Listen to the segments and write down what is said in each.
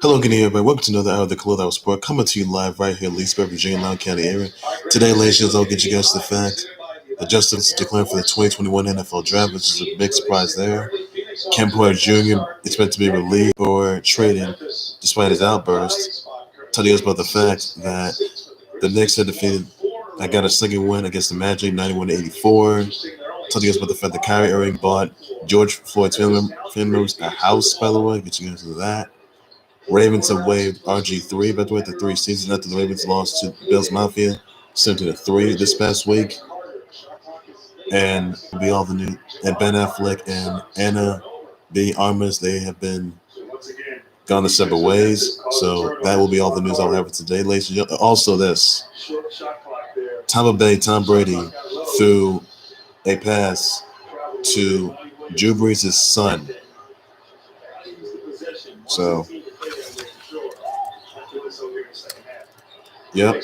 Hello, good evening, everybody. Welcome to another hour of the Khalil Sport, coming to you live right here in Leesburg, Virginia, Loudoun County area. Today, ladies and gentlemen, I'll get you guys to the fact that Justin is declaring for the 2021 NFL Draft, which is a big surprise there. Ken Porter Jr. expected to be relieved or traded despite his outburst. Tell you guys about the fact that the Knicks had defeated, I got a second win against the Magic, 91-84. Tell you guys about the fact that Kyrie Irving bought George Floyd's family members a house, by the way. Get you guys into that. Ravens have waived RG3, by the way, the 3 seasons after the Ravens lost to Bills Mafia, 17-3 this past week. And be all the new and Ben Affleck and Anna B. Armas, they have been gone their separate ways. So that will be all the news I'll have for today, ladies and gentlemen. Also, this Tampa Bay Tom Brady threw a pass to Drew Brees' son. So, yep.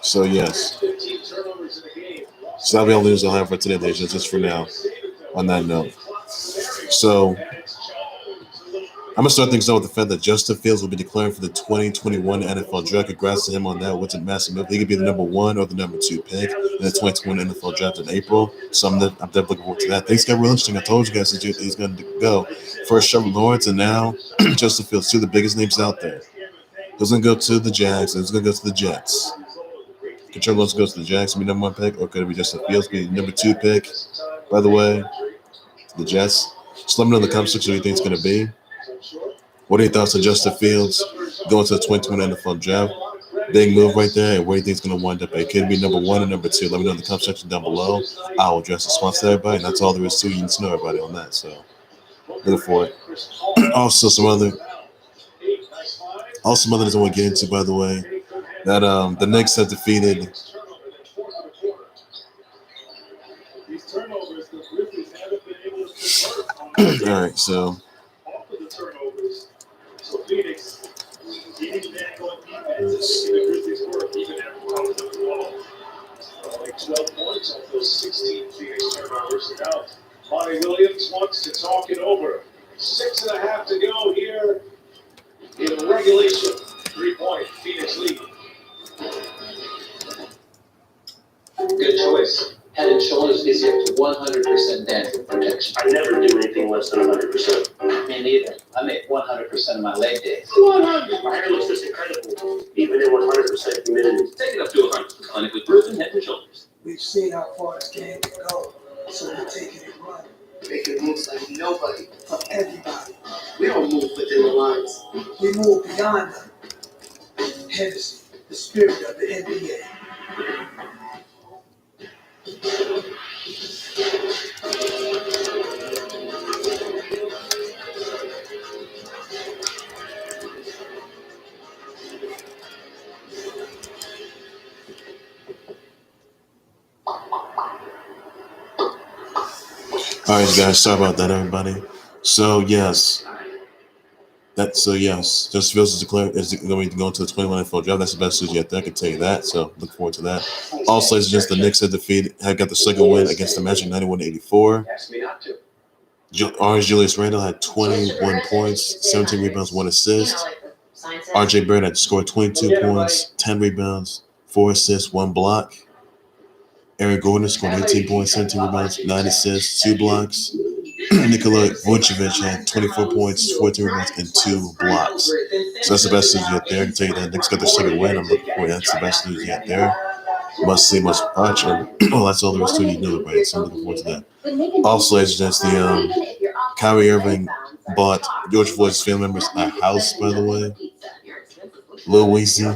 So, yes. So, that'll be all the news I'll have for today, ladies and gentlemen, just for now, on that note. So, I'm going to start things out with the fact that Justin Fields will be declaring for the 2021 NFL Draft. Congrats to him on that. What's a massive move. He could be the number 1 or the number 2 pick in the 2021 NFL Draft in April. So I'm definitely looking forward to that. Things got real interesting. I told you guys that he's going to go. First, Trevor Lawrence, and now Justin Fields, 2 of the biggest names out there. He's going to go to the Jags, and he's going to go to the Jets. Could Trevor Lawrence go to the Jags and be number 1 pick, or could it be Justin Fields be number 2 pick, by the way, the Jets? Just let me know in the comment section what you think it's going to be. What are your thoughts on Justin Fields going to the 2021 NFL Draft? Big move right there. And where do you think it's going to wind up at? Could it be number 1 or number 2? Let me know in the comment section down below. I will address the response to everybody. And that's all there is to it. You need to know everybody on that. So, looking for it. Also, some other news I want to get into, by the way, that the Knicks have defeated all right, so Phoenix getting back on defense. The Grizzlies work even after coming up the wall. Like 12 points off those 16 Phoenix turnovers. And now Monty Williams wants to talk it over. 6.5 to go here in regulation. 3-point Phoenix lead. Good choice. Head and Shoulders gives you up to 100% dandruff protection. I never do anything less than 100%. Me neither. I make 100% of my leg days. 100. My hair looks just incredible, even in 100% humidity. Take it up to 100. Clinically proven Head and Shoulders. We've seen how far this game can go, so we're taking it running. Making moves like nobody. For everybody. We don't move within the lines. We move beyond them. Hennessy, the spirit of the NBA. All right, guys. Sorry about that, everybody. So yes, Justin Fields is going to go into the 21 NFL Draft. That's the best news yet. I can tell you that. So look forward to that. Also, it's just the Knicks had got the second win against the Magic, 91-84. Julius Randle had 21 points, 17 rebounds, 1 assist. Barrett had scored 22 points, 10 rebounds, 4 assists, 1 block. Aaron Gordon scored 18 points, 17 rebounds, 9 assists, 2 blocks. Nikola Vucevic had 24 points, 14 rebounds, and 2 blocks. So that's the best news yet there. I can tell you that. Knicks got their second win. I'm looking for it. That's the best news yet there. Must see, must watch. Well, that's all there is to it. You know it, right? So I'm looking forward to that. Also, it's just the Kyrie Irving bought George Floyd's family members a house, by the way. Lil Weezy.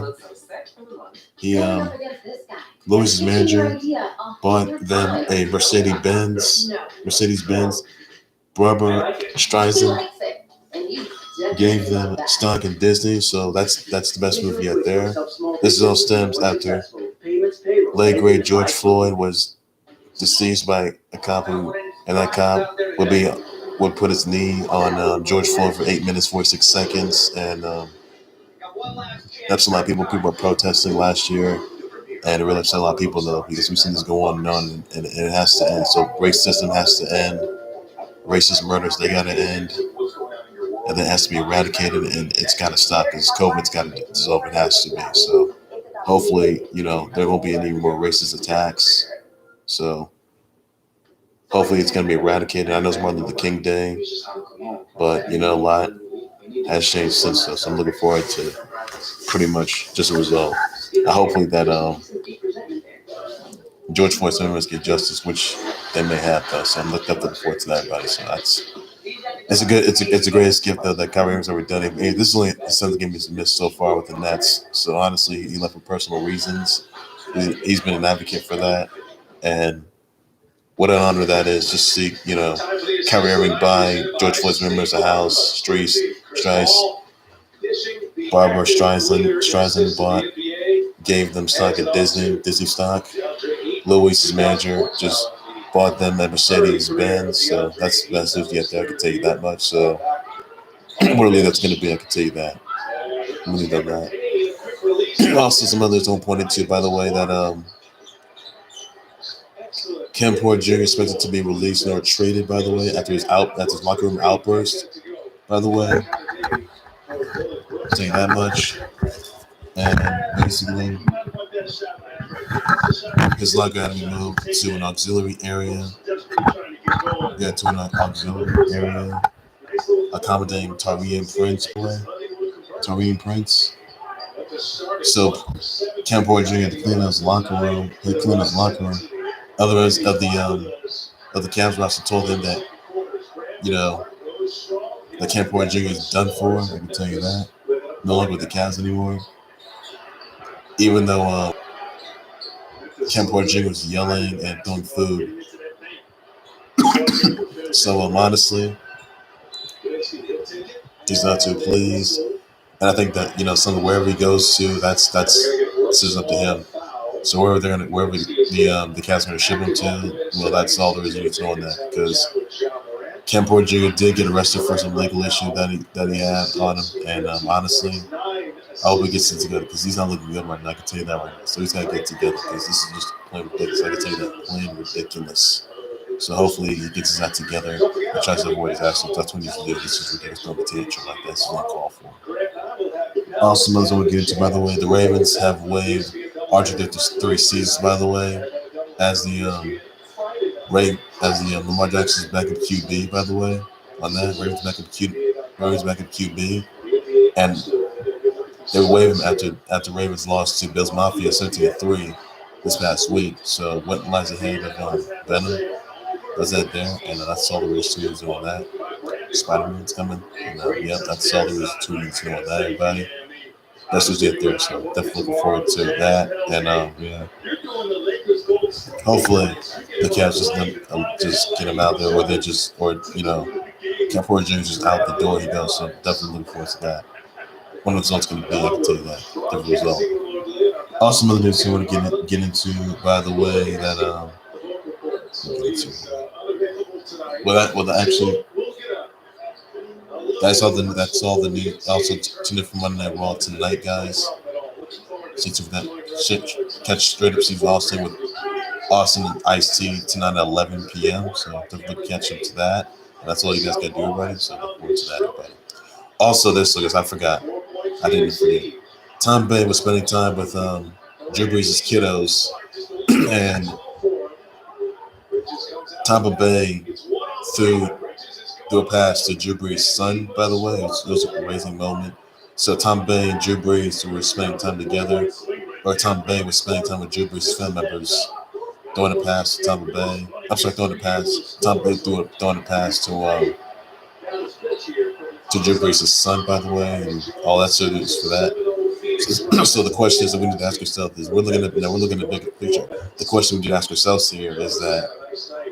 Louis's manager bought them a Mercedes-Benz Barbara Streisand, gave them stock in Disney, so that's the best movie yet there. This all stems after late great George Floyd was deceased by a cop and that cop would put his knee on George Floyd for 8 minutes 46 seconds, and that's a lot of people are protesting last year. And it really upset a lot of people, though, because we've seen this go on and on, and it has to end. So racism has to end. racist murders, they got to end. And that has to be eradicated, and it's got to stop because COVID's got to dissolve. It has to be. So hopefully, there won't be any more racist attacks. So hopefully it's going to be eradicated. I know it's Martin Luther King Day, but a lot has changed since then. So I'm looking forward to pretty much just a result. Hopefully that George Floyd's members get justice, which they may have though. So I'm looking forward to that, everybody. So it's a greatest gift though that Kyrie Irving's ever done. This is only the seventh game he's missed so far with the Nets. So honestly, he left for personal reasons. He's been an advocate for that, and what an honor that is. Just see, Kyrie Irving buy George Floyd's members a house, Barbara Streisand bought, gave them stock at Disney stock. Lil Weezy's manager just bought them that Mercedes-Benz, so that's usually up there. I can tell you that much. So what really that's going to be, I can tell you that. I'm really done that. Also, some others don't point into, by the way, that Ken Porter Jr. is expected to be released or traded, by the way, after his locker room outburst. By the way, I'll tell you that much. And basically, his locker had to be moved to an auxiliary area. Yeah, to an auxiliary area, accommodating Taurean Prince. So Ken Porter Jr. had to clean his locker room. Others of the Cavs roster told him that, the Ken Porter Jr. is done for. I can tell you that. No longer with the Cavs anymore. Even though Ken Porter Jr. was yelling and throwing food. So honestly, he's not too pleased. And I think that, wherever he goes to, that's up to him. So wherever the Cavs are going to ship him to, well, that's all there is to know on that. Because Ken Porter Jr. did get arrested for some legal issue that he had on him, and honestly, I hope he gets it together because he's not looking good right now. I can tell you that right now. So he's got to get it together because this is just plain ridiculous. I can tell you that, plain ridiculous. So hopefully he gets his act together and tries to avoid his actions. That's what he needs to do. This is ridiculous. Don't be tantrum like that. This is uncalled for. Also, others I want to get into, by the way, the Ravens have waived RG3 seasons, by the way, as the Lamar Jackson's backup QB, by the way, on that. Ravens backup QB. And they waived him after Ravens lost to Bills Mafia 17-3 this past week. So what lies ahead of Venom? Was that there? And that's all there is to it on that. Spider-Man's coming. And that's all there is to it on that, everybody. That's what's it there. So definitely looking forward to that. And hopefully the Cavs just get him out there, Ken Porter Jr. just out the door he goes. So definitely looking forward to that. One of the results going to be, I can tell you that. Different result. Also, another news I want to get into, by the way, that that's all the news. Also, tune in for Monday Night Raw tonight, guys. Catch straight up Steve Austin with Austin and Ice-T tonight at 11 p.m. So definitely catch up to that. And that's all you guys got to do, everybody. So look forward to that, everybody. Also, I forgot. I didn't forget. Tom Bay was spending time with Drew Brees' kiddos, and Tampa Bay threw a pass to Drew Brees' son, by the way. It was an amazing moment. So Tom Bay and Drew Brees were spending time together, or Tom Bay was spending time with Drew Brees' family members, throwing a pass to Tampa Bay. Throwing a pass. Tom Bay throwing a pass to Drew Brees' son, by the way, and all that sort of is for that. So the question is that we need to ask ourselves is we're looking at the bigger picture. The question we need to ask ourselves here is that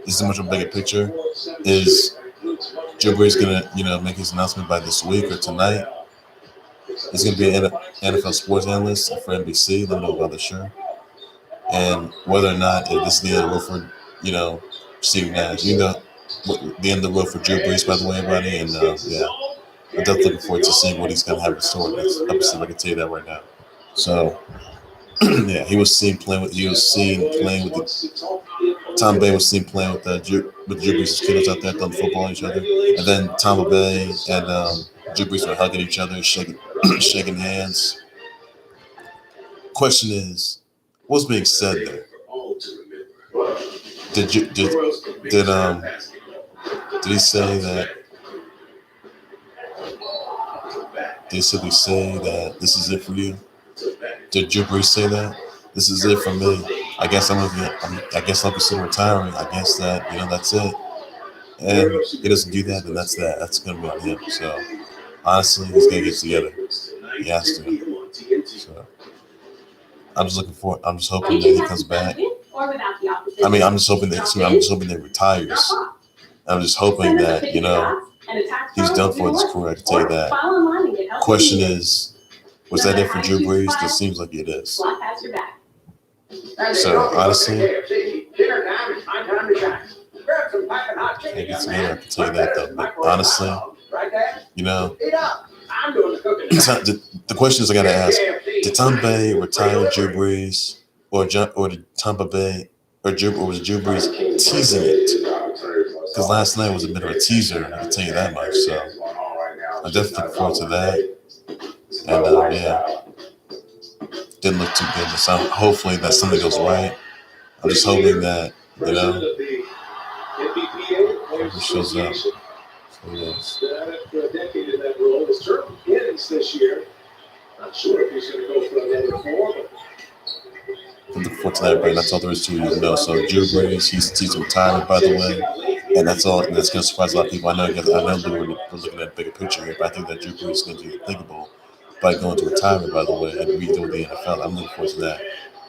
this is much of a bigger picture. Is Drew Brees gonna make his announcement by this week or tonight? He's gonna be an NFL sports analyst for NBC. Let me know about the show. And whether or not if this is the end of the road for Steve Nash, the end of the road for Drew Brees, by the way, everybody. And I'm definitely looking forward to seeing what he's gonna have in store next episode. I can tell you that right now. So he was seen playing with Tom Bay was seen playing with Drew Brees' kiddos out there throwing the football at each other, and then Tom Bay and Drew Brees were hugging each other, shaking hands. Question is, what's being said there? Did he say that? Did he simply say that this is it for you? Did Drew Brees say that? This is it for me. I guess I'll consider retiring. I guess that that's it. And he doesn't do that, then that's that. That's gonna be on him. So honestly, he's gonna get together. He has to. So I'm just hoping that he comes back. I'm just hoping that he retires. I'm just hoping that he's done for this career. I can tell you that. Question is, was that it for Drew Brees? Because it seems like it is. So honestly, can't get together. I can tell you that though. But honestly, the question is I gotta ask: did Tom Bay retire Drew Brees, or did Tampa Bay or was Drew Brees teasing it? Because last night was a bit of a teaser. I can tell you that much. So I'm definitely looking forward to that. And yeah, didn't look too good. So hopefully that something goes right. I'm just hoping that he shows up. So, yes. For a decade in that role, his term ends this year. Not sure if he's going to go for another 4, but I'm looking forward to that, but that's all there is to it, So Drew Brees, he's retired, by the way, and that's all. And that's going to surprise a lot of people. I know we're looking at a bigger picture here, but I think that Drew Brees is going to do the thinkable by going to retirement, by the way, and redoing the NFL. I'm looking forward to that.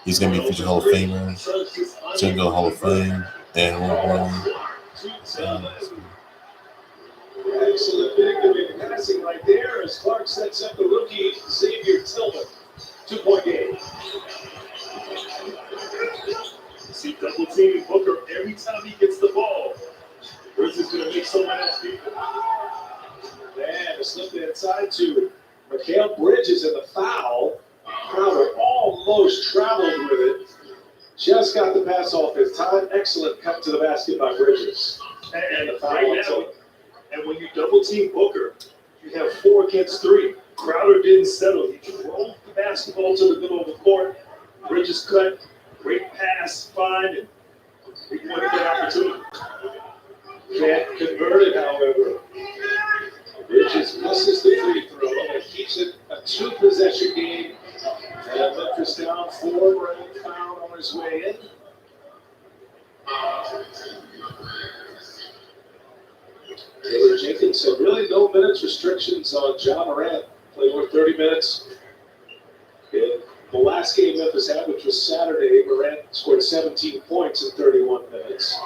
He's going to be a future Hall of Famer. He's going to go Hall of Fame, and we're excellent big passing right there as Clark sets up the rookie Xavier Tillman. 2-point game. See double teaming Booker every time he gets the ball. Brees is going to make someone else beat him. Man, a slip inside to Mikal Bridges in the foul. Crowder almost traveled with it. Just got the pass off his time. Excellent cut to the basket by Bridges. And the foul right now. And when you double team Booker, you have 4 against 3. Crowder didn't settle. He drove the basketball to the middle of the court. Bridges cut, great pass, fine, and he wanted that opportunity. Can't convert it, however. Bridges misses the free throw and keeps it a 2-possession game. And Memphis down 4. Randle foul on his way in. Taylor Jenkins said really no minutes restrictions on John Morant. Played over 30 minutes. In the last game Memphis had, which was Saturday, Morant scored 17 points in 31 minutes.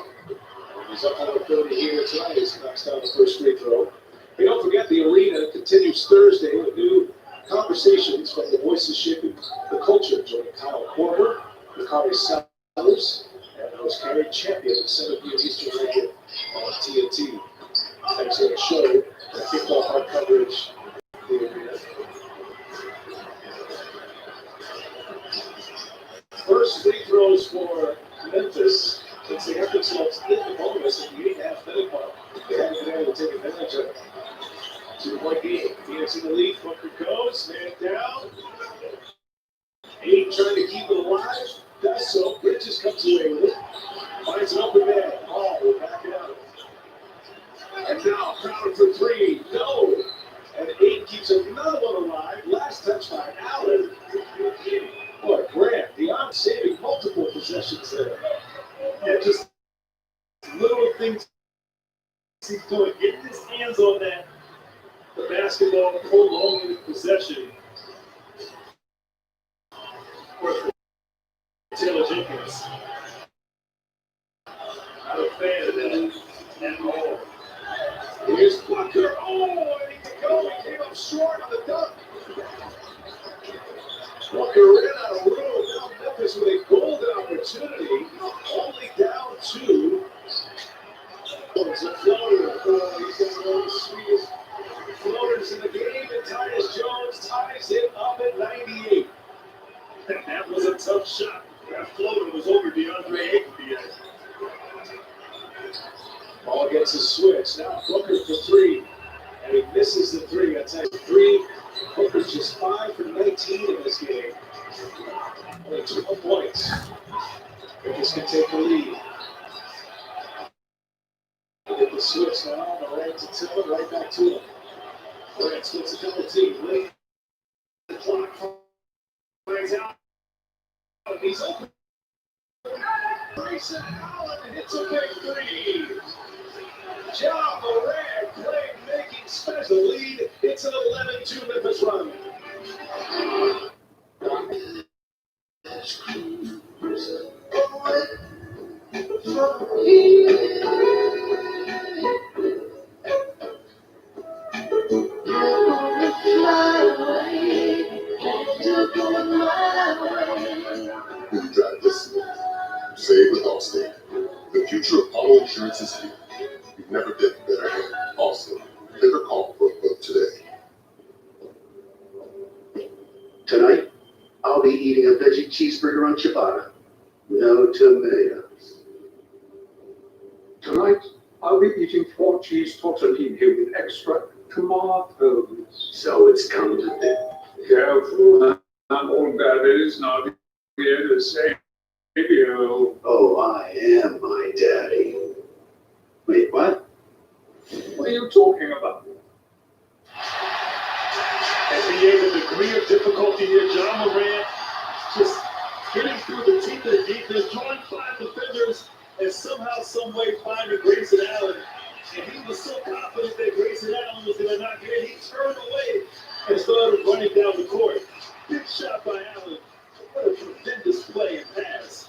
He's up on the 30 here tonight. He's knocks down the first free throw. Hey, don't forget the arena continues Thursday with new conversations from the voices shaping the culture. Joining Kyle Korver, Bakari Sellers, and host Carrie Champion at 7 p.m. Eastern Radio on TNT. Thanks for the show. I kicked off our coverage. First free throws for Memphis since they have themselves in the bonus at the 8.5-minute mark. They haven't been able to take advantage of it. 2-point game. Phoenix in the lead. Booker goes. Man down. 8 trying to keep it alive. Does so. Bridges comes away with it. Finds an open man. Hall will back it up. And now Crowder for 3. No. And 8 keeps another one alive. Last touch by Allen. Boy, Grant, beyond saving multiple possessions there. Yeah, just little things he's doing. Getting his hands on that, the basketball, prolonging possession. For Taylor Jenkins. Not a fan of that at all. Here's Booker. Oh, and he came up short on the dunk. Booker ran out of room. Now Memphis with a golden opportunity. Only down 2. It's a floater. He's got one of the sweetest floaters in the game. And Tyus Jones ties it up at 98. That was a tough shot. That floater was over DeAndre Ayton. Ball gets a switch. Now Booker for three. And he misses the three. That's at three. Booker's just 5 for 19 in this game. Only 12 points. Lakers can take the lead. Get the switch now. Morant to Tillman, right back to him. Morant splits a double team. Late. The clock flags out. He's open. Grayson Allen hits a big three. Ja Morant playmaking special lead. It's an 11-2 Memphis run. When you drive this, save with Allstate. The future of auto insurance is here. You've never been better. Allstate. Pick or call for a quote today. Tonight, I'll be eating a veggie cheeseburger on ciabatta. No tomatoes. Tonight, I'll be eating 4 cheese tortellini with extra tomatoes. So it's come to this. Careful, I'm old daddy's not here to save you. Oh, I am my daddy. Wait, what? What are you talking about? NBA, the degree of difficulty here, Ja Morant just getting through the teeth of the defense, drawing 5 defenders, and somehow, some way finding Grayson Allen. And he was so confident that Grayson Allen was going to knock it in. He turned away and started running down the court. Big shot by Allen. What a tremendous play and pass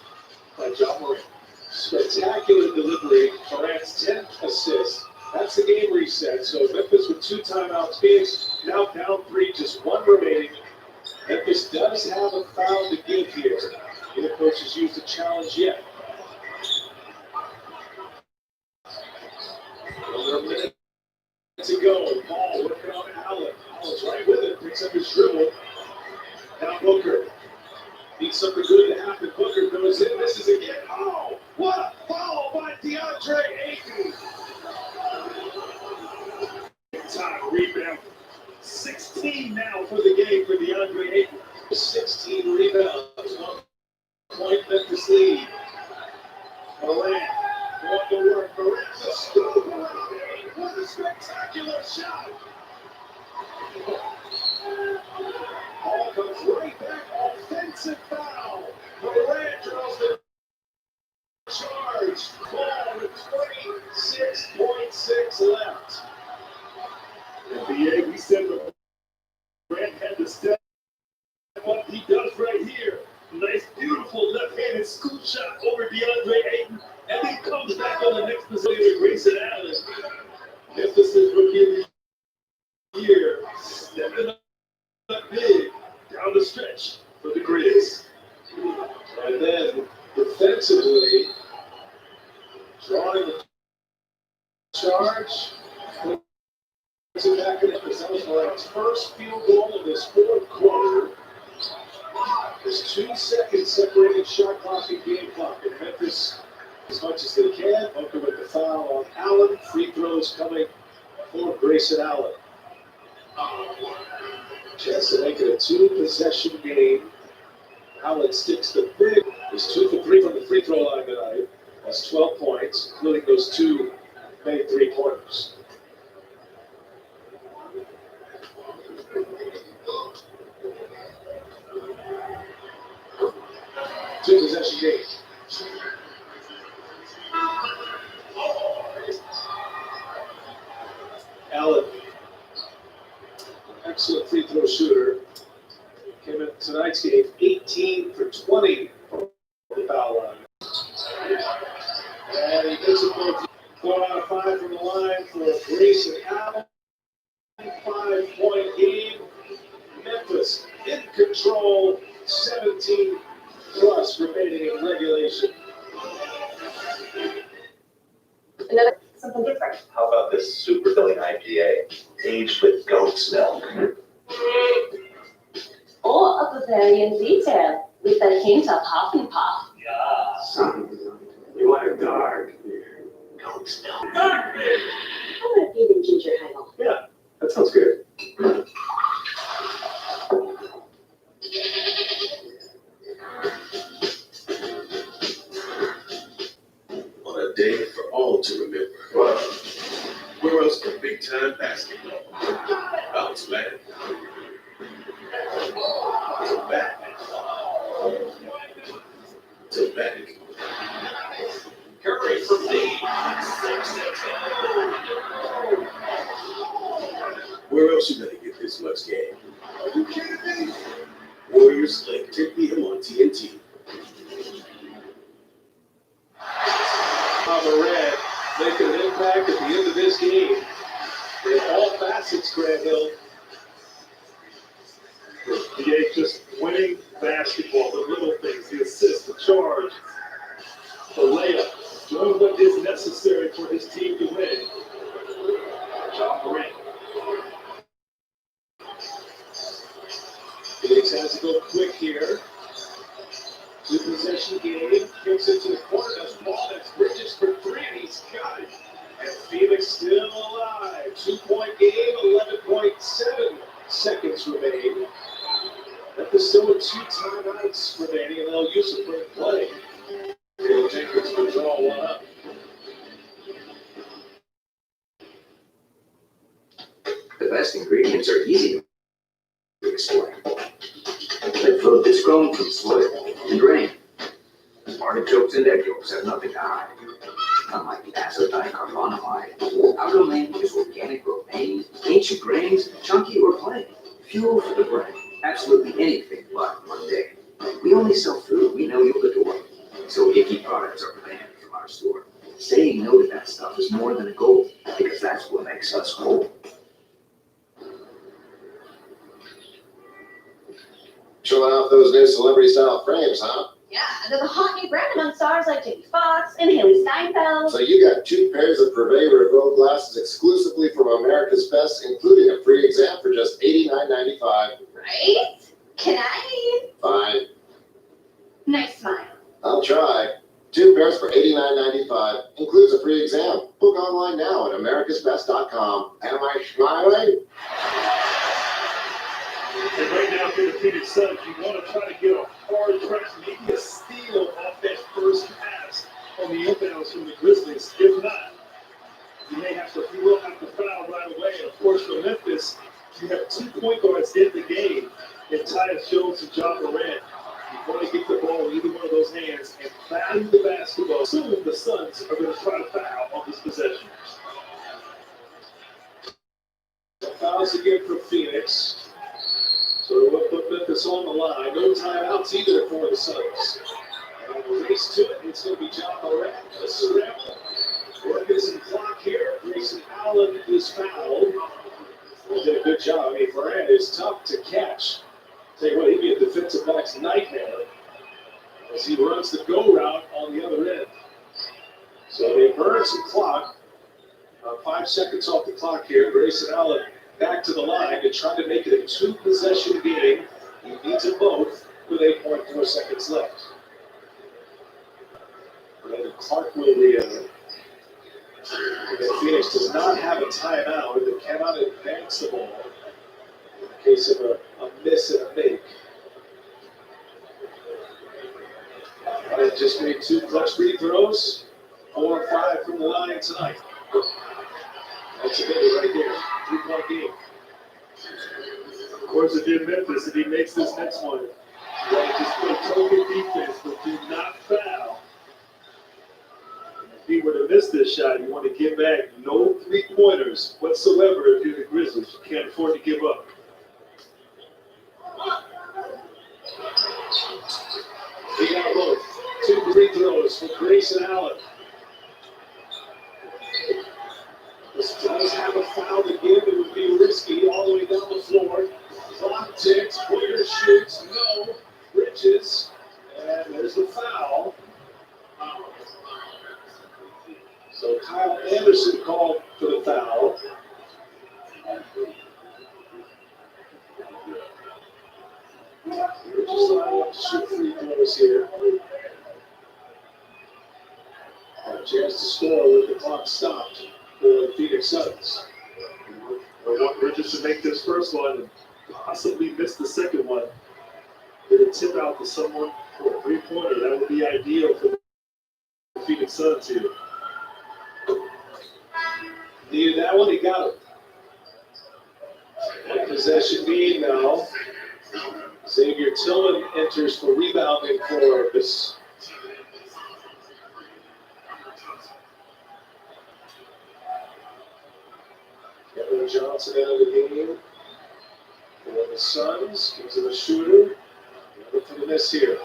by Ja Morant. Spectacular delivery. Morant's 10th assist. That's the game reset. So Memphis with 2 timeouts. Phoenix now down 3, just 1 remaining. Memphis does have a foul to give here. Neither coach has used a challenge yet. Another minute to go. Ball working on Allen. Allen's right with it. Picks up his dribble. Now Booker. Needs something good to happen. Booker goes in. Misses again. Oh, what a foul by DeAndre Ayton. Time rebound. 16 now for the game for DeAndre Ayton. 16 rebounds. 1 point Memphis lead. Morant going to work. Morant the scoop around it. What a spectacular shot. Ball comes right back. Offensive foul. Morant draws the charge. Ball with 26.6 left. NBA, we said that Morant had to step up. He does right here. Nice, beautiful left-handed scoop shot over DeAndre Ayton, and then comes back on the next possession with Grayson Allen. Memphis is rookie of the year, stepping up big down the stretch for the Grizz. And then defensively, drawing the charge. Puts it back in Memphis. That was Morant's first field goal of this 4th quarter. There's 2 seconds separating shot clock and game clock. And Memphis, as much as they can, Booker with the foul on Allen. Free throws coming for Grayson Allen. Chance to make it a 2-possession game. Allen sticks the big. He's 2 for 3 from the free throw line tonight. That's 12 points, including those 2 made 3-pointers. Two-possession game. Allen, excellent free throw shooter. Came in tonight's game 18 for 20 from the foul line. And he gets it for 4 out of 5 from the line for Grayson Allen. 5-point game. Memphis in control. 17 plus remaining in regulation. Something different. How about this super filling IPA, aged with goat's milk? Or a Bavarian detail with a hint of huff and puff. Yeah. Son, you want a dark beer. Goat I'm gonna feed him ginger ale. Yeah, that sounds good. On a day for all to remember. Where else but big time basketball? Bounce back. To back. To back. Curry from deep. Where else you gonna get this much game? Are you kidding me? Warriors Lake 10 p.m. on TNT. Barrett making an impact at the end of this game. In all facets, Grant Hill. Yeah, just winning basketball, the little things, the assist, the charge, the layup, doing what is necessary for his team to win. John Morant. Phoenix has to go quick here. Two possession game. Kicks it to the corner. That's ball. That's Bridges for three. And he's got it. And Phoenix still alive. 2-point game. 11.7 seconds remaining. There's still 2 timeouts remaining, and they'll use it for a play. Taylor Jenkins will draw one up. The best ingredients are easy to explain. Like food that's grown from soil and rain. Artichokes and egg yolks have nothing to hide. Unlike the acid dicarbonamide, algamin is organic romaine, ancient grains, chunky or plain. Fuel for the brain. Absolutely anything but mundane. We only sell food we know you'll adore. So icky products are banned from our store. Saying no to that stuff is more than a goal, because that's what makes us whole. Showing off those new celebrity-style frames, huh? Yeah, they're the hot new brand among stars like Jamie Foxx and Haley Steinfeld. So you got 2 pairs of Privé Reveal glasses exclusively from America's Best, including a free exam for just $89.95. Right? Can I? Fine. Nice smile. I'll try. 2 pairs for $89.95. Includes a free exam. Book online now at americasbest.com. Am I smiling? And right now for the Phoenix Suns, you want to try to get a hard press, maybe a steal off that first pass on the inbounds from the Grizzlies. If not, you will have to foul right away. And of course, for Memphis, you have 2 point guards in the game, in Tyus Jones and John Morant. You want to get the ball in either one of those hands and value the basketball. Assuming the Suns are going to try to foul on this possession. Fouls again for Phoenix. So we'll put Memphis on the line. No timeouts either for the Suns. And on the race to it, it's going to be John Morant. A scramble. Working some clock here. Grayson Allen is fouled. He did a good job. I mean, Morant is tough to catch. Tell you what, he'd be a defensive back's nightmare as he runs the go route on the other end. So they burn some clock. 5 seconds off the clock here. Grayson Allen back to the line to try to make it a 2-possession game. He needs them both with 8.4 seconds left. Brandon Clark will the Phoenix does not have a timeout. They cannot advance the ball in the case of a miss and a make. They just made 2 clutch free throws. 4 and 5 from the line tonight. That's a bit right there. 3-point game. Of course, it did Memphis, and he makes this next one. You want to just play token defense, but do not foul. If he were to miss this shot, you want to get back. No 3-pointers whatsoever if you're the Grizzlies. You can't afford to give up. He got both. 2 free throws for Grayson Allen. This does have a foul to give. It would be risky all the way down the floor. Clock ticks. Boyer shoots. No. Bridges. And there's the foul. So Kyle Anderson called for the foul. Bridges lining up to shoot free throws here. A chance to score with the clock stopped. Phoenix Suns. I want Bridges to make this first one and possibly miss the second one. Get a tip out to someone for a three-pointer. That would be ideal for the Phoenix Suns here. Needed that one, he got it. One possession lead now. Xavier Tillman enters for rebounding for this. Kevin Johnson out of the game for the Suns. Gives him a shooter. Look for the miss here.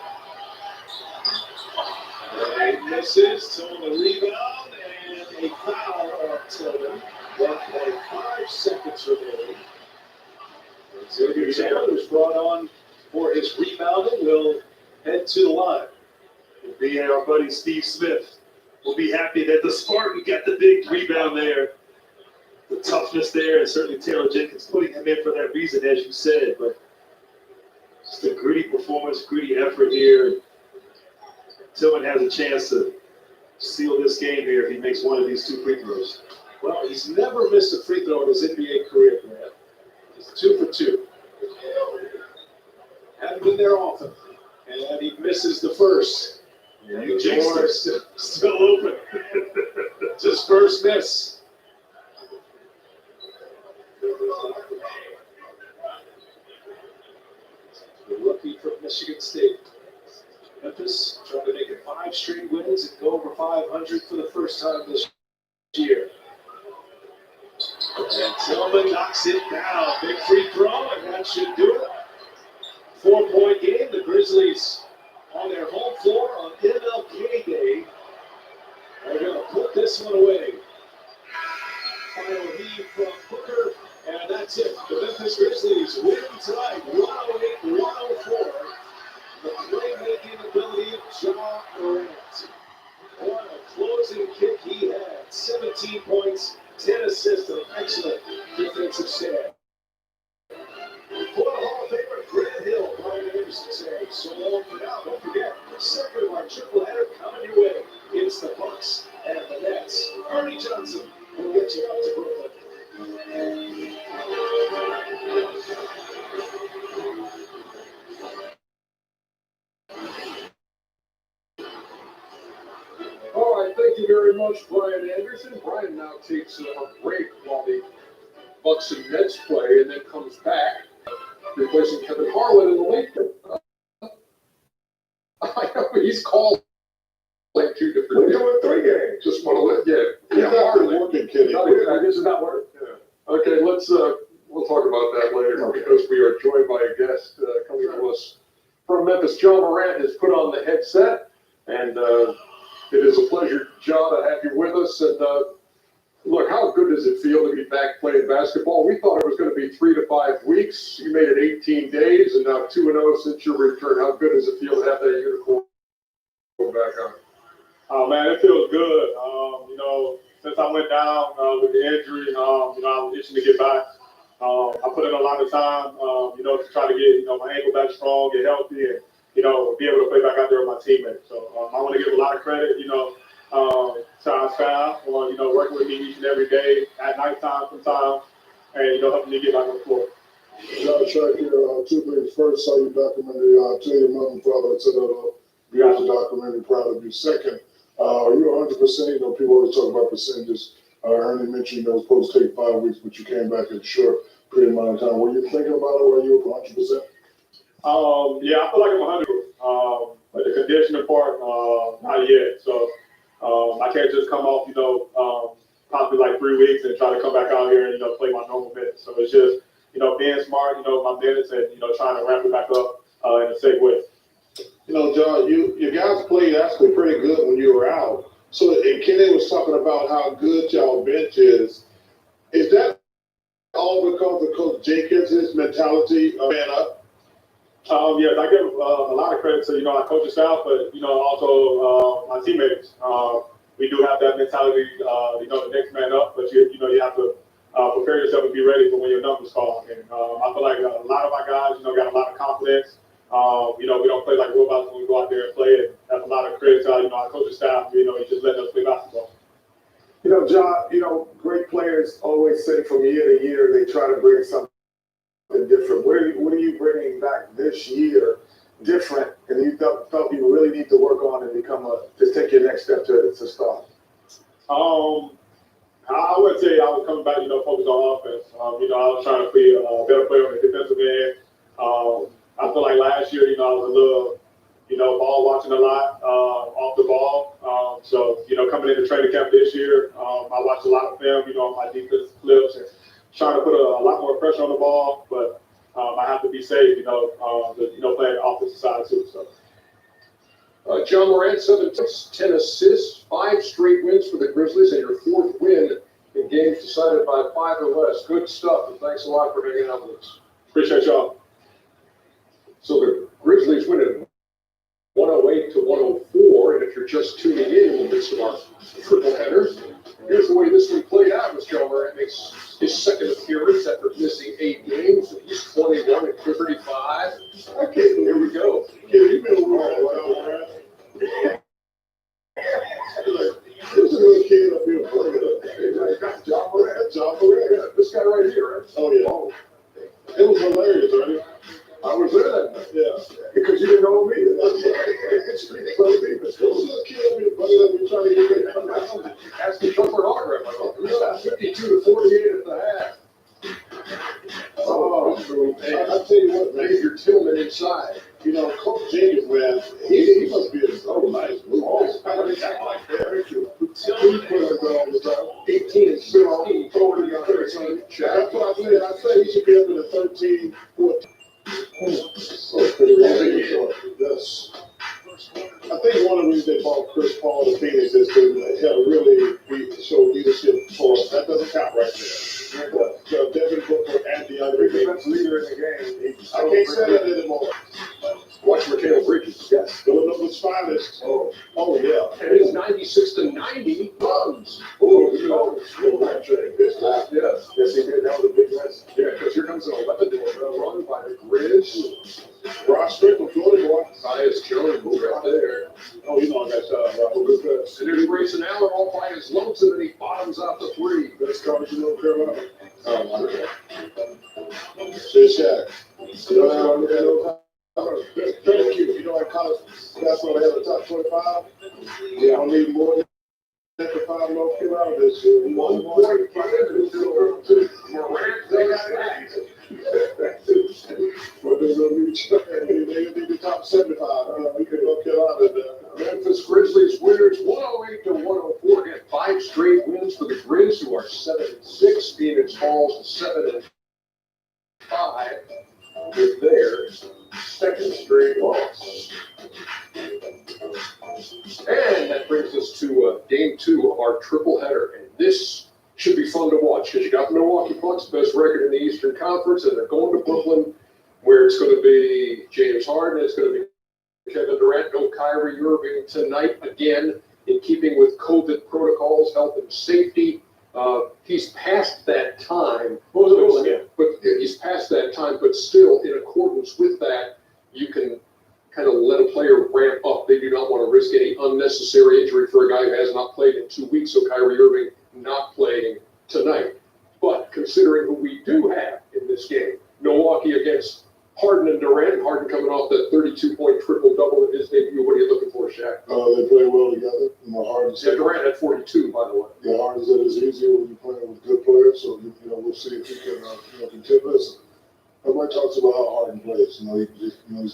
And he misses. Tillman a rebound and a foul on Tillman. 1.5 seconds remaining. Xavier Tillman was brought on for his rebounding. Will head to the line. It'll be our buddy Steve Smith. We'll be happy that the Spartan got the big rebound there. The toughness there, and certainly Taylor Jenkins putting him in for that reason, as you said. But just a gritty performance, gritty effort here. Tillman has a chance to seal this game here if he makes one of these two free throws. Well, he's never missed a free throw in his NBA career, man. He's 2 for 2. Haven't been there often. And he misses the first. And the door still open. It's his first miss. The rookie from Michigan State. Memphis trying to make it 5 straight wins and go over 500 for the first time this year. And Tillman knocks it down. Big free throw, and that should do it. 4-point game. The Grizzlies on their home floor on MLK Day are going to put this one away. Final heave from Booker, and that's it. The Memphis Grizzlies win tonight, 108-104. The playmaking ability of Ja Morant. What a closing kick he had. 17 points, 10 assists, and an excellent defensive stand. For the Hall of Famer, Grant Hill, Brian Anderson saying, so long for now. Don't forget, the second of our triple header coming your way. It's the Bucks and the Nets. Ernie Johnson will get you out to Brooklyn. All right, thank you very much, Brian Anderson. Brian now takes a break while the Bucks and Nets play, and then comes back, replacing Kevin Harlan in the late. I know he's called like 2 different. We're doing 3 games. Just want to let Harlan. working, Kenny. I guess it's not working. Yeah. Okay, let's we'll talk about that later because we are joined by a guest coming to us from Memphis. John Morant has put on the headset, and it is a pleasure, John, to have you with us. And look, how good does it feel to be back playing basketball? We thought it was going to be 3 to 5 weeks. You made it 18 days, and now 2-0 since your return. How good does it feel to have that unicorn back on? Oh man, it feels good. Since I went down with the injury, I was itching to get back. I put in a lot of time, to try to get, my ankle back strong, get healthy, and, be able to play back out there with my teammates. So I want to give a lot of credit, to our staff for, working with me each and every day at nighttime sometimes, and, helping me get back on the floor. John, check here. 2 things. First, saw your documentary. Tell your mother and father to set it up. Beautiful documentary. Proud of you. Second, you're 100%. People always talk about percentages. Ernie mentioned it was supposed to take 5 weeks, but you came back in a short period amount of time. Were you thinking about it? Were you 100%? Yeah, I feel like I'm 100. But the conditioning part, not yet. So I can't just come off, possibly like 3 weeks and try to come back out here and, play my normal minutes. So it's just, being smart, my minutes and, trying to ramp it back up in a safe way. John, you guys played actually pretty good when you were out. So, and Kenny was talking about how good y'all bench is. Is that all because of Coach Jenkins' mentality of man up? Yes, I give a lot of credit to, our coaching staff, but, also my teammates. We do have that mentality, the next man up, but you have to prepare yourself and be ready for when your number's called. And I feel like a lot of our guys, got a lot of confidence. We don't play like robots when we go out there and play. And that's a lot of credit to our coaching staff. He's just letting us play basketball. John, great players always say from year to year they try to bring something different. What are you bringing back this year different, and you felt you really need to work on and just take your next step to start? I would say I was coming back, focused on offense. I was trying to be a better player on the defensive end. I feel like last year, I was a little, ball watching a lot off the ball. So, coming into training camp this year, I watched a lot of film, on my defensive clips and trying to put a lot more pressure on the ball. But I have to be safe, playing the offensive side too. So. John Morant, 7 10 assists, 5 straight wins for the Grizzlies, and your 4th win in games decided by 5 or less. Good stuff, and thanks a lot for hanging out with us. Appreciate y'all. So the Grizzlies win it 108-104, and if you're just tuning in the midst of our triple header, here's the way this one played out as John Morant makes his 2nd appearance after missing 8 games. He's 21 and 35. Okay, here we go. You've been around. There's a little kid up here playing. John Morant. This guy right here, right? Oh, yeah. It was hilarious, right? I was there that night. Yeah. Because you didn't know me. It's a little kid up here playing. Trying to get ask me for an autograph. I thought, 52-48 at the half. Oh, I'll tell you what, man, you're Tillman inside. Coach James, man, he must be so nice. Like that. 18 and 16, totally on 13. That's what I said. I said he should be up in the 13, 14. Yes. I think one of the reasons they bought Chris Paul to Phoenix is to really show leadership for us. That doesn't count right there. But Devin Booker and DeAndre Ayton, leader in the game. I can't say that anymore. Watch Mikal Bridges. Yes. Villanovan's finest. Oh, yeah. And it's 96-90 runs. Yes. Yes, he did. That was a big mess. Yeah, because here comes an 11-0 run by the Grizz. Ross Strickland, Florida boy. Tyus Jones right there. Oh, I got shot. Good pass. And there's Grayson Allen all by his lonesome, and he bottoms out the 3. Best coverage in North Carolina. Oh, my God. Shaq. Thank you. In college, that's why they have the top 25. Yeah, I don't need more than 5 North Carolina this year. 1 point. Morant, they got it. But they're going to be the top 75. We can North Carolina there. Memphis Grizzlies winners 108-104. Again, 5 straight wins for the Grizz, who are 7-6. Phoenix falls to 7-5 with their 2nd straight loss. And that brings us to game 2 of our triple header. And this should be fun to watch because you got the Milwaukee Bucks, best record in the Eastern Conference, and they're going to Brooklyn, where it's going to be James Harden, it's going to be Kevin Durant, no Kyrie Irving tonight, again, in keeping with COVID protocols, health and safety. He's past that time. But he's past that time, but still, in accordance with that, you can kind of let a player ramp up. They do not want to risk any unnecessary injury for a guy who has not played in 2 weeks, so Kyrie Irving not playing tonight. But considering who we do have in this game, Milwaukee against Harden and Durant, Harden coming off that 32-point triple-double in his debut. What are you looking for, Shaq? They play well together. Harden said, Durant had 42, by the way. Yeah, Harden said it's easier when you're playing with good players, so we'll see if he can contend. Listen, everybody talks about how Harden plays. He's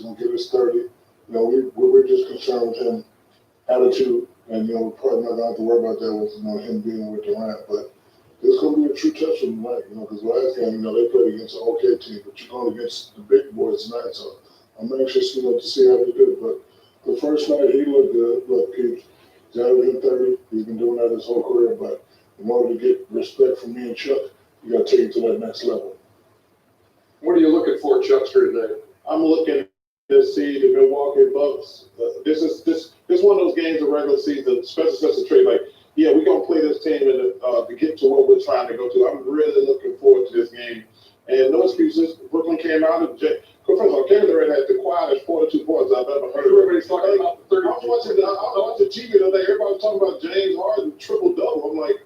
going to give us 30. We're just concerned with him attitude, and we're probably not going to have to worry about that with him being with Durant. But it's going to be a true test for him tonight, because last game, they played against an okay team, but you're going against the big boys tonight. So I'm anxious, to see how they do. But the first night he looked good. Look, he's averaging 30. He's been doing that his whole career. But in order to get respect from me and Chuck, you got to take it to that next level. What are you looking for, Chuckster, today? I'm looking to see the Milwaukee Bucks. This is one of those games of regular season, especially since the trade. Like, yeah, we're gonna play this team to get to what we're trying to go to. I'm really looking forward to this game. And no excuses. Brooklyn came out and first of all, Kevin Durant had the quietest 42 points I've ever heard. Everybody's talking about the 30. I was watching TV today. Everybody was talking about James Harden triple double. I'm like,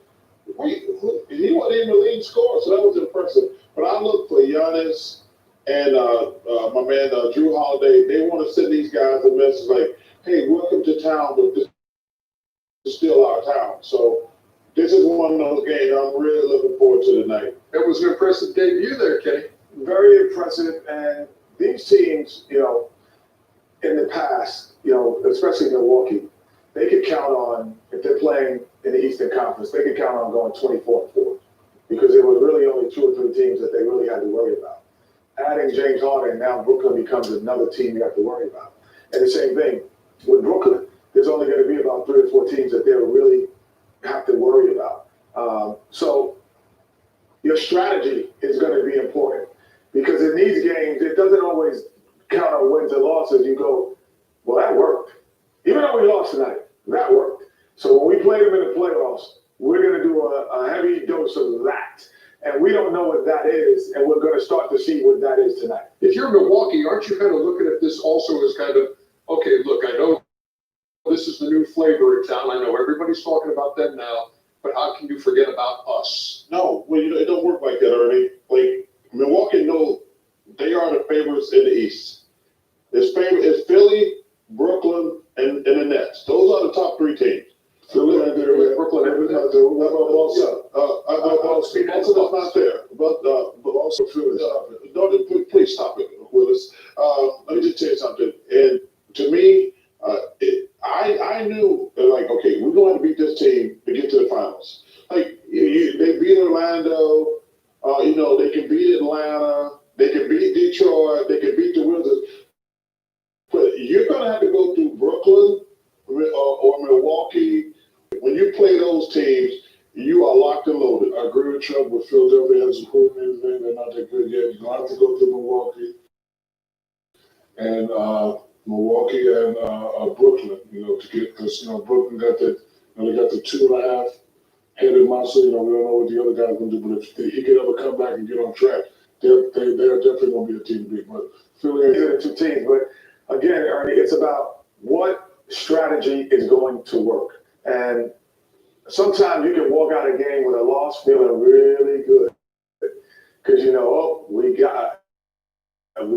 he wasn't even the leading scorer, so that was impressive. But I look for Giannis and my man Drew Holiday. They want to send these guys a message like, hey, welcome to town, but this is still our town. So this is one of those games I'm really looking forward to tonight. It was an impressive debut there, Kenny. Very impressive. And these teams, you know, in the past, you know, especially Milwaukee, they could count on, if they're playing in the Eastern Conference, they could count on going 24-4 because there was really only 2 or 3 teams that they really had to worry about. Adding James Harden, now Brooklyn becomes another team you have to worry about. And the same thing with Brooklyn, there's only going to be about 3 or 4 teams that they'll really have to worry about. So your strategy is going to be important because in these games, it doesn't always count on wins and losses. You go, well, that worked. Even though we lost tonight, that worked. So when we play them in the playoffs, we're going to do a heavy dose of that. And we don't know what that is, and we're going to start to see what that is tonight. If you're Milwaukee, aren't you kind of looking at this also as kind of, okay, look, I know this is the new flavor in town. I know everybody's talking about them now, but how can you forget about us? No, well, it don't work like that, Ernie. Like, Milwaukee know they are the favorites in the East. It's Philly, Brooklyn, and the Nets. Those are the top 3 teams. Philly and Brooklyn and not there. Boston's not there. But also Philly. Please stop it, Willis. Let me just tell you something. And to me, I knew like, okay, we're going to beat this team to get to the finals. Like they beat Orlando. You know, they can beat Atlanta. They can beat Detroit. They can beat the Wizards. But you're going to have to go through Brooklyn or Milwaukee. When you play those teams, you are locked and loaded. I agree with Trump with Philadelphia has a coordinator name. They're not that good yet. You're going to have to go through Milwaukee and Brooklyn, you know, to get, because, you know, Brooklyn got that, you know, they got the 2.5-headed monster. You know, we don't know what the other guy's going to do, but if he can ever come back and get on track, they're definitely going to be a team to beat. But Philly ain't 2 teams. But again, Ernie, it's about what strategy is going to work. And sometimes you can walk out a game with a loss feeling really good because you know, oh, we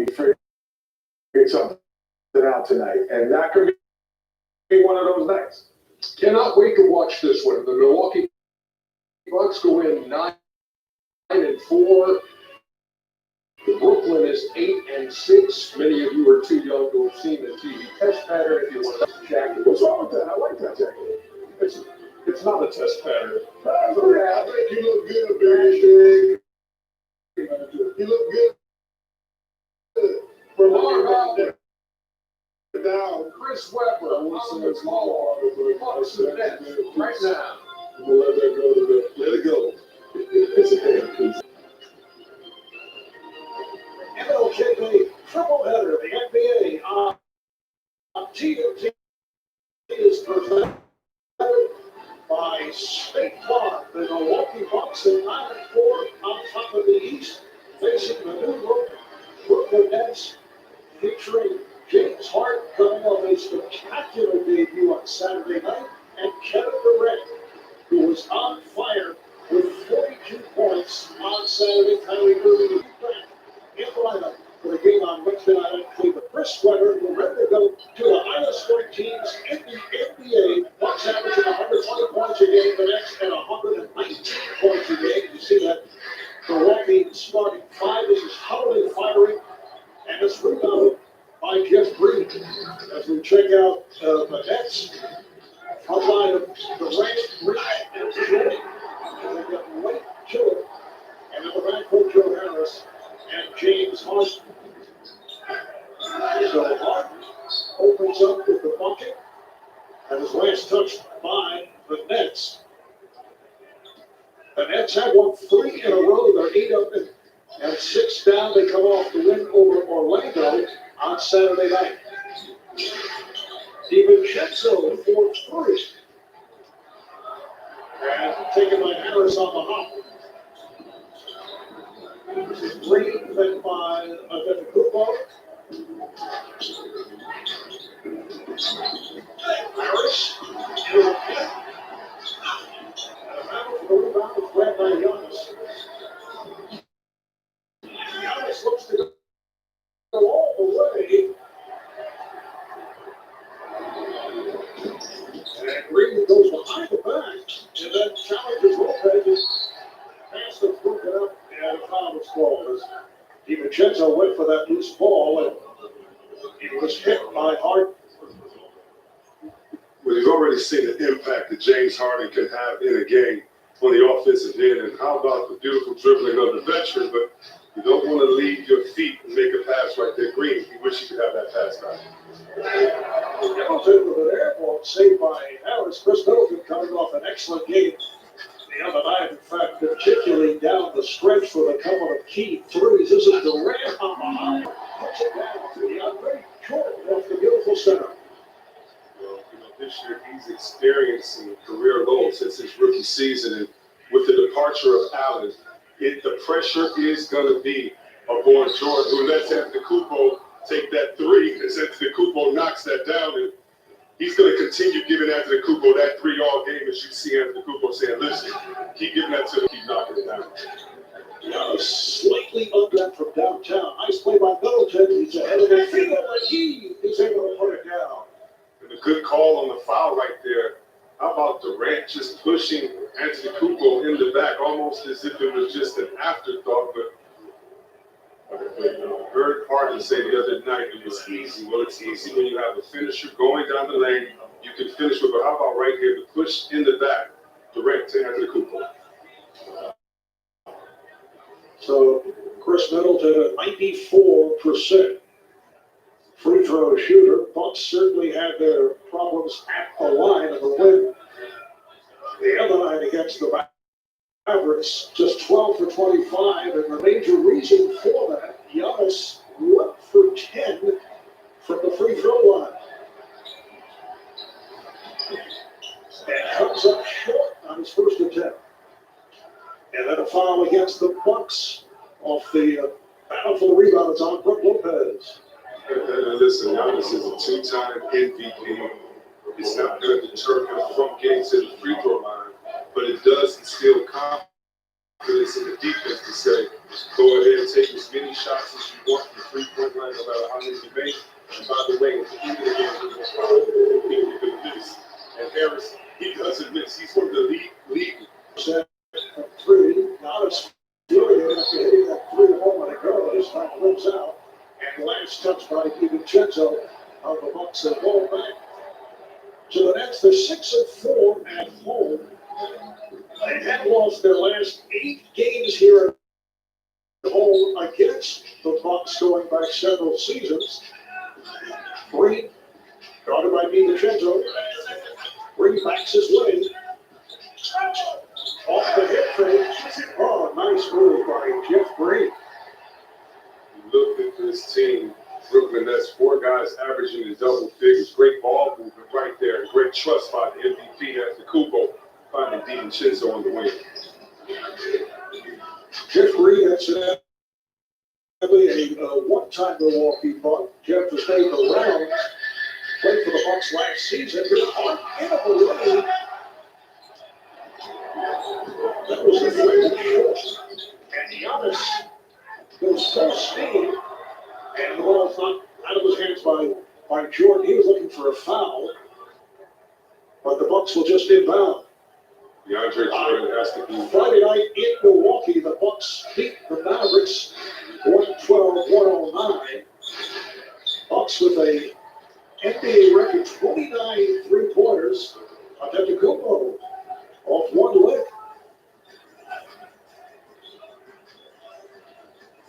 figured something out tonight, and that could be one of those nights. Cannot wait to watch this one. The Milwaukee Bucks go in 9-4. The Brooklyn is 8-6. Many of you are too young to have seen the TV test pattern. If you want to jacket, what's wrong with that? I like that jacket. It's not a test pattern. I think you look good, Barry. You look good. From all down. Chris Webber, on the call. Bucks and Nets right now. We'll let that go today. Let it go. MLK triple header, the NBA GOT is presented by State Farm. The Milwaukee Bucks at 9-4 on top of the East, facing the new Brooklyn Nets, featuring James Harden coming off a spectacular debut on Saturday night, and Kevin Durant, who was on fire with 42 points on Saturday. Kyrie Irving back in the lineup for the game on Wednesday night in Cleveland. Chris Webber will ready to go to the highest scoring teams in the NBA. Bucks averaging 120 points a game, the Nets at 119 points a game. You see that Milwaukee starting 5 is totally firing, and it's rebounded by Jeff Brees. As we check out the Nets, front line of Durant, Brees, and Jordan. And they get right to it. And then the backcourt, Joe Harris and James Harden. So Harden opens up with the bucket, and his last touch by the Nets. The Nets have won 3 in a row. They're 8 up and 6 down. They come off the win over Orlando on Saturday night. DiVincenzo for 3. And taken by Harris on the hop. Green then by Adetokounmpo. Harris. And a battle for the rebound broke it up, and a foul was called. As DiVincenzo went for that loose ball, and it was hit by Hart. Well, you've already seen the impact that James Harden can have in a game on the offensive end. And how about the beautiful dribbling of the veteran? But you don't want to leave your feet and make a pass right there. Green, you wish you could have that pass back. Middleton with an air ball saved by Harris. Chris Middleton coming off an excellent game the other night. In fact, particularly down the stretch with a couple of key threes. This is Durant on behind. Puts it down to the Andre Jordan off the beautiful center. This year he's experiencing career lows since his rookie season, and with the departure of Allen, the pressure is going to be upon Jordan, who lets Antetokounmpo take that three, as Antetokounmpo knocks that down, and he's going to continue giving Antetokounmpo that three all game, as you see Antetokounmpo saying, listen, keep giving that to him, keep knocking it down. Slightly up that from downtown. Nice play by Middleton. He's ahead of the field, and he is able to put it down. And a good call on the foul right there. How about Durant just pushing Antetokounmpo in the back, almost as if it was just an afterthought. But I heard Harden say the other night it was easy. Well, it's easy when you have a finisher going down the lane. You can finish with, but how about right here, the push in the back, Durant to Antetokounmpo. So Chris Middleton at 94%. Free throw shooter. Bucks certainly had their problems at the line of the win. The other night against the Mavericks, just 12 for 25, and the major reason for that, Giannis 1 for 10 from the free throw line. And comes up short on his first attempt. And then a foul against the Bucks off the battle for the rebound. It's on Brook Lopez. Listen, Giannis is a two-time MVP. It's not going to deter him from getting to the free throw line, but it does instill confidence in the defense to say, go ahead and take as many shots as you want from the three-point line, no matter how many you make. And by the way, at the end of the game, you're going to miss. And Harris, he doesn't miss. He's one of the league. Three, Giannis furious after hitting that three a moment ago. This time lives out. And last touch by DiVincenzo of the Bucks and ball back. So the Nets, they're 6-4 at home. They have lost their last 8 games here at home against the Bucks going back several seasons. Green, guarded by DiVincenzo. Green backs his way. Off the hip fake. Oh, nice move by Jeff Green. Look at this team, Brooklyn. That's 4 guys averaging in double figures. Great ball movement right there. Great trust by the MVP Antetokounmpo, finding DiVincenzo on the wing. Jeff Green, that's a one-time Milwaukee Buck. Jeff has made the rounds. Played for the Bucks last season. In a way, that was deflected short. And Giannis goes full speed, and the ball's not out of his hands by Jordan. He was looking for a foul, but the Bucks will just inbound. DeAndre Jordan has to be. Friday night in Milwaukee, the Bucks beat the Mavericks 112-109. Bucks with a NBA record 29 three-pointers. Antetokounmpo off one lick.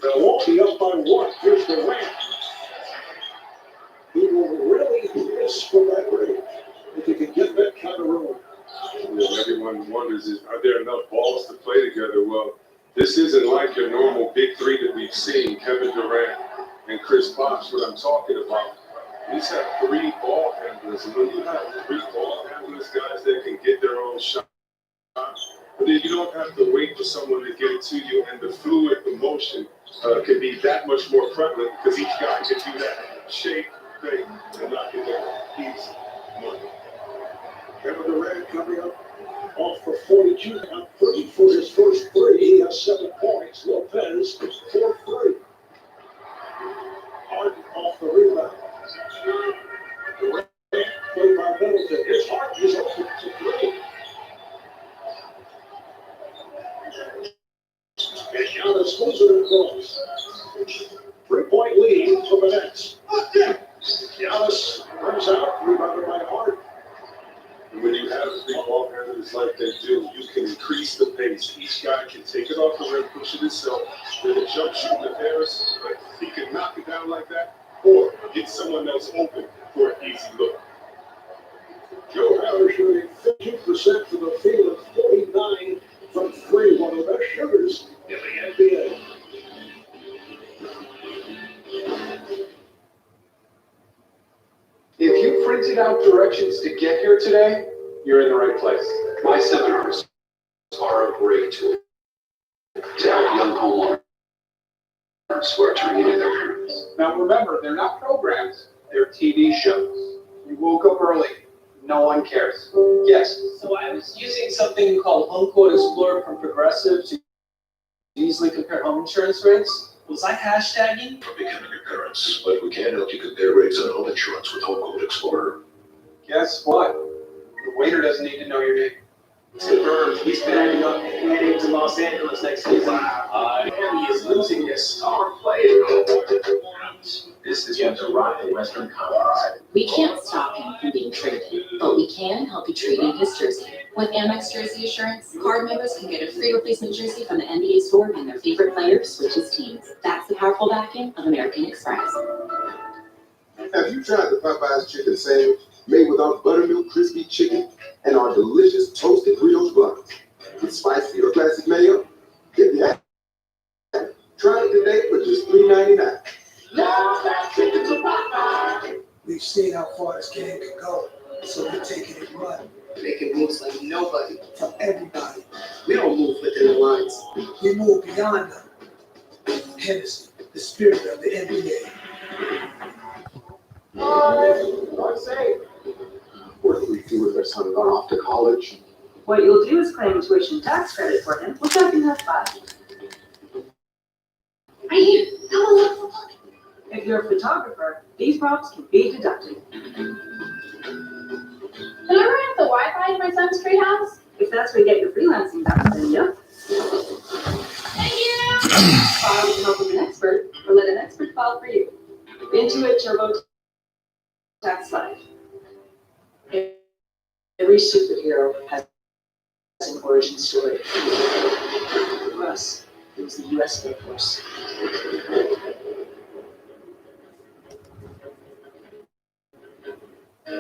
Milwaukee up by 1. Here's the ramp. He will really miss from that range if he can get that kind of room. Yeah, everyone wonders, are there enough balls to play together? Well, this isn't like your normal big three that we've seen, Kevin Durant and Chris Bosh, what I'm talking about. These have 3 ball handlers, and when you have 3 ball handlers, guys that can get their own shot, but then you don't have to wait for someone to get it to you, and the fluid motion can be that much more prevalent because each guy can do that shape thing and knock it down easy. Kevin Durant coming up off for 42, on 30 for his first 3. He has 7 points. Lopez 4-3. Harden off the rebound. Durant played by Middleton. His Harden is open to 3. schools it across. 3-point lead for the Nets. Giannis runs out, rebounded by Hart. When you have big ball handlers like they do, you can increase the pace. Each guy can take it off the rim, push it himself. With a jump shooting the Harris, but he can knock it down like that, or get someone else open for an easy look. Joe Harris shooting 50% from the field and 49 from three, one of the best shooters in the NBA. If you printed out directions to get here today, you're in the right place. My seminars are a great tool to help young homeowners who are turning into their parents. Now remember, they're not programs, they're TV shows. You woke up early, no one cares. Yes. So I was using something called Home Quote Explorer from Progressive to easily compare home insurance rates. Was I hashtagging? From becoming your parents, but we can help you compare rates on home insurance with Home Quote Explorer. Guess what? The waiter doesn't need to know your name. Bird, he's backing up and heading to Los Angeles next season. Miami is losing their star player. This is when to rock the Western Conference. We can't stop him from being traded, but we can help you trade in his jersey. With Amex Jersey Assurance, card members can get a free replacement jersey from the NBA store when their favorite player switches teams. That's the powerful backing of American Express. Have you tried the Popeye's chicken sandwich made with our buttermilk crispy chicken and our delicious toasted brioche buns with spicy or classic mayo? If you have, try it today for just $3.99. We've seen how far this game can go, so we're taking it running. Making moves like nobody. From everybody. We don't move within the lines. We move beyond them. Hennessy, the spirit of the NBA. What do we do with our son gone off to college? What you'll do is claim tuition tax credit for him, which I can have filed. If you're a photographer, these props can be deducted. Can I run off the Wi-Fi in my son's treehouse? If that's where you get your freelancing back, then yep. Thank you! File with help with an expert, or let an expert file for you. Intuit TurboTax Live. Every superhero has an origin story. For us, it was the U.S. Air Force.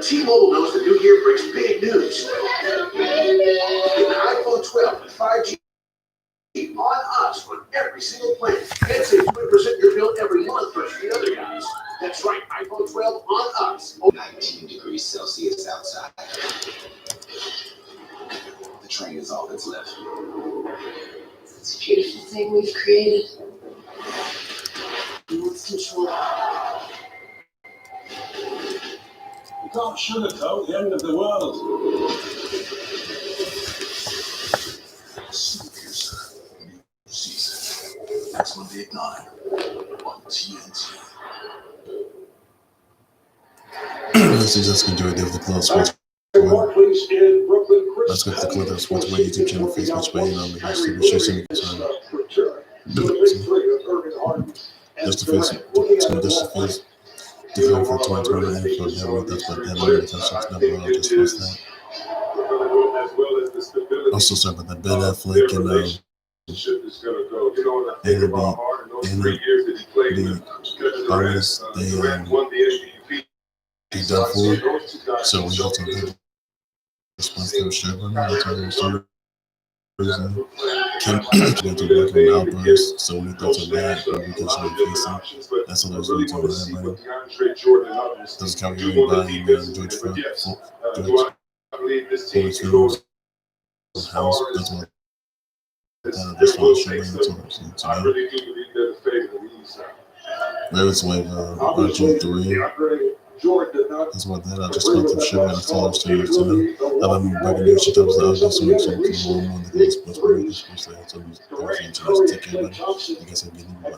T-Mobile knows the new year brings big news. Get an iPhone 12 with 5G on us on every single plan. And save 20% your bill every month versus the other guys. That's right, iPhone 12 on us. 19 degrees Celsius outside. The train is all that's left. It's a beautiful thing we've created. We lose control. You can't sugarcoat the end of the world. Season. That's Monday at 9 on TNT. This is just going to do it with the close sports. Let's go to the Close Sports Radio YouTube channel, Facebook page, and on the YouTube. Be sure to send me just the Facebook. Just the face. Declare for 2020 and for Deadwood. That's what Deadwood touchdowns never just post that. Also, sorry about that. Ben Affleck and the artists, they done for. So we also did response to Chevron. That's why we're Kim went to work on outburst, so we thought of that, but we could show facing. That's all there's really to that, buddy. Does Kyrie Irving by George Floyd, house, that's what that's what I really do believe they're the favorite. Let's waive RG3. That's what that I just went to show and I told us to use to know. I've been breaking news shit up so I was just doing something for one more than this plus we're this supposed to have to use the internet to take care of it. I guess I'll get him back.